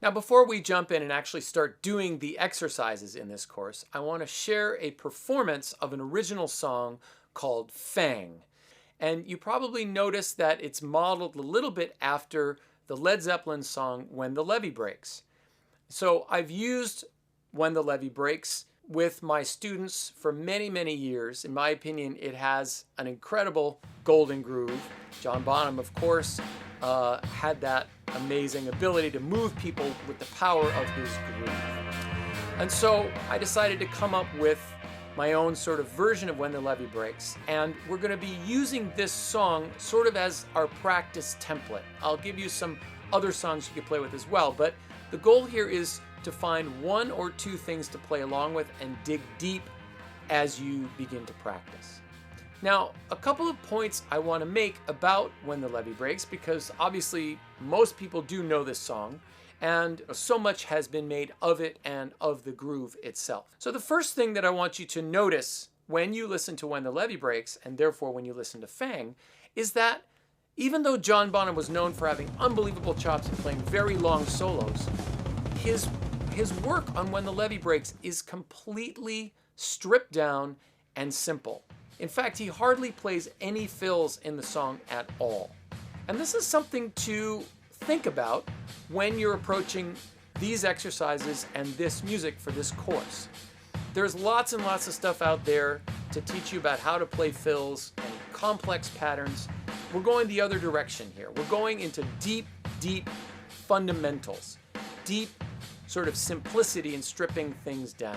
Now, before we jump in and actually start doing the exercises in this course, I want to share a performance of an original song called Fang. And you probably noticed that it's modeled a little bit after the Led Zeppelin song When the Levee Breaks. So I've used When the Levee Breaks with my students for many, many years. In my opinion, it has an incredible golden groove. John Bonham, of course, had that amazing ability to move people with the power of his groove. And so I decided to come up with my own sort of version of When the Levee Breaks, and we're going to be using this song sort of as our practice template. I'll give you some other songs you can play with as well, but the goal here is to find one or two things to play along with and dig deep as you begin to practice. Now, a couple of points I want to make about When the Levee Breaks, because obviously most people do know this song, and so much has been made of it and of the groove itself. So the first thing that I want you to notice when you listen to When the Levee Breaks, and therefore when you listen to Fang, is that even though John Bonham was known for having unbelievable chops and playing very long solos, his work on When the Levee Breaks is completely stripped down and simple. In fact, he hardly plays any fills in the song at all. And this is something to think about when you're approaching these exercises and this music for this course. There's lots and lots of stuff out there to teach you about how to play fills and complex patterns. We're going the other direction here. We're going into deep, deep fundamentals, deep sort of simplicity in stripping things down.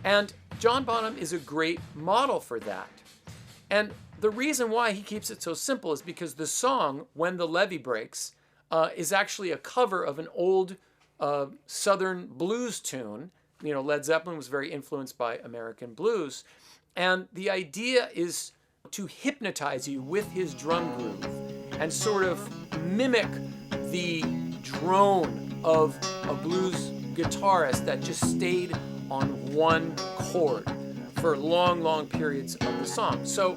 And John Bonham is a great model for that. And the reason why he keeps it so simple is because the song, When the Levee Breaks, is actually a cover of an old Southern blues tune. You know, Led Zeppelin was very influenced by American blues. And the idea is to hypnotize you with his drum groove and sort of mimic the drone of a blues guitarist that just stayed on one chord for long, long periods of the song. So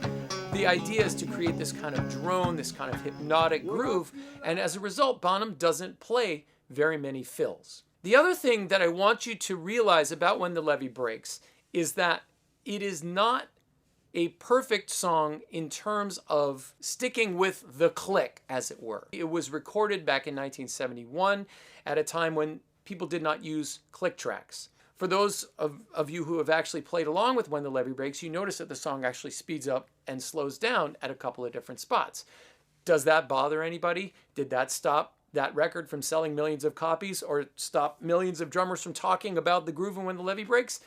the idea is to create this kind of drone, this kind of hypnotic groove, and as a result, Bonham doesn't play very many fills. The other thing that I want you to realize about When the Levee Breaks is that it is not a perfect song in terms of sticking with the click, as it were. It was recorded back in 1971 at a time when people did not use click tracks. For those of you who have actually played along with When the Levee Breaks, you notice that the song actually speeds up and slows down at a couple of different spots. Does that bother anybody? Did that stop that record from selling millions of copies or stop millions of drummers from talking about the groove and When the Levee Breaks?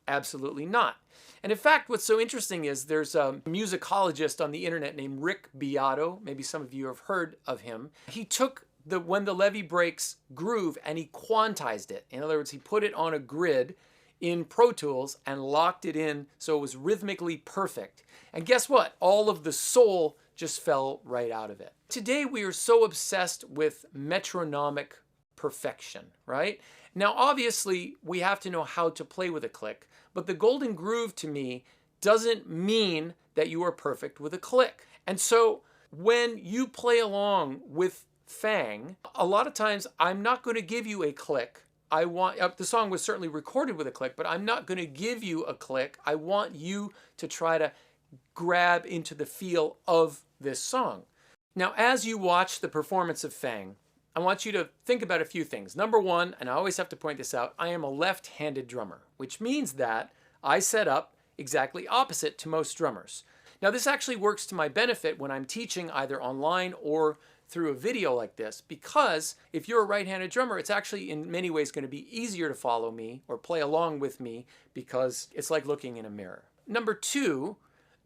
Absolutely not. And in fact, what's so interesting is there's a musicologist on the internet named Rick Beato. Maybe some of you have heard of him. He took the When the Levee Breaks groove and he quantized it. In other words, he put it on a grid in Pro Tools and locked it in so it was rhythmically perfect. And guess what? All of the soul just fell right out of it. Today we are so obsessed with metronomic perfection, right? Now obviously we have to know how to play with a click, but the golden groove to me doesn't mean that you are perfect with a click. And so when you play along with Fang, a lot of times I'm not going to give you a click. The song was certainly recorded with a click, but I'm not going to give you a click. I want you to try to grab into the feel of this song. Now, as you watch the performance of Fang, I want you to think about a few things. Number one, and I always have to point this out, I am a left-handed drummer, which means that I set up exactly opposite to most drummers. Now, this actually works to my benefit when I'm teaching either online or through a video like this, because if you're a right-handed drummer, it's actually in many ways going to be easier to follow me or play along with me because it's like looking in a mirror. Number two,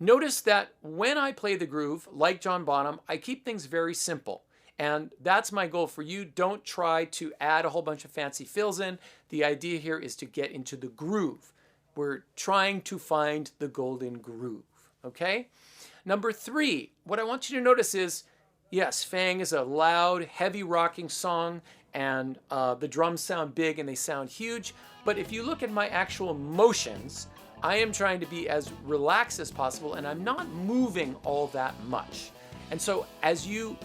notice that when I play the groove, like John Bonham, I keep things very simple. And that's my goal for you. Don't try to add a whole bunch of fancy fills in. The idea here is to get into the groove. We're trying to find the golden groove, okay? Number three, what I want you to notice is, yes, Fang is a loud, heavy rocking song, and the drums sound big and they sound huge. But if you look at my actual motions, I am trying to be as relaxed as possible, and I'm not moving all that much. And so as you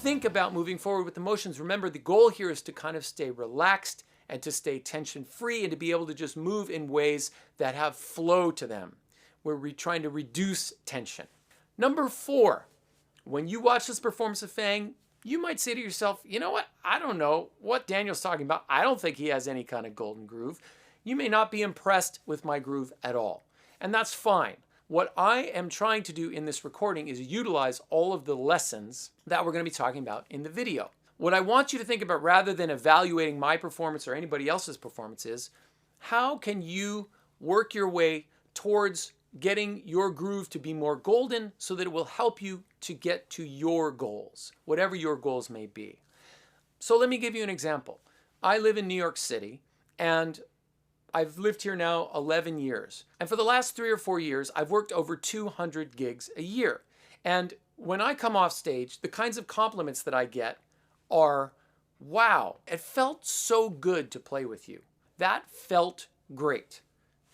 think about moving forward with the motions, remember the goal here is to kind of stay relaxed and to stay tension-free and to be able to just move in ways that have flow to them. We're trying to reduce tension. Number 4, when you watch this performance of Fang, you might say to yourself, you know what? I don't know what Daniel's talking about. I don't think he has any kind of golden groove. You may not be impressed with my groove at all. And that's fine. What I am trying to do in this recording is utilize all of the lessons that we're going to be talking about in the video. What I want you to think about, rather than evaluating my performance or anybody else's performance, is how can you work your way towards getting your groove to be more golden so that it will help you to get to your goals, whatever your goals may be. So let me give you an example. I live in New York City, and I've lived here now 11 years. And for the last 3 or 4 years, I've worked over 200 gigs a year. And when I come off stage, the kinds of compliments that I get are, wow, it felt so good to play with you. That felt great.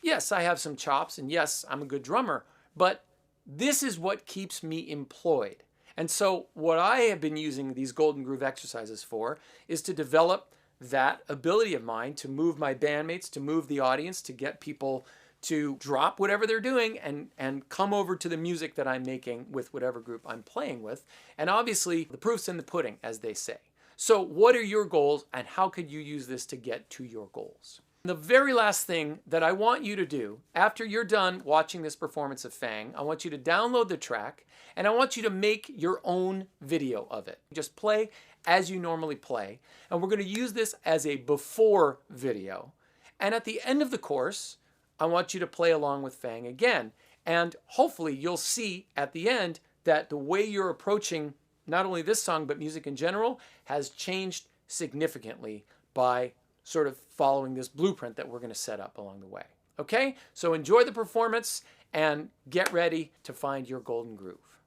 Yes, I have some chops, and yes, I'm a good drummer, but this is what keeps me employed. And so what I have been using these Golden Groove exercises for is to develop that ability of mine to move my bandmates, to move the audience, to get people to drop whatever they're doing and come over to the music that I'm making with whatever group I'm playing with. And obviously, the proof's in the pudding, as they say. So what are your goals, and how could you use this to get to your goals? The very last thing that I want you to do after you're done watching this performance of Fang, I want you to download the track, and I want you to make your own video of it. Just play as you normally play, and we're going to use this as a before video. And at the end of the course, I want you to play along with Fang again. And hopefully you'll see at the end that the way you're approaching not only this song, but music in general, has changed significantly by sort of following this blueprint that we're going to set up along the way. Okay? So enjoy the performance and get ready to find your golden groove.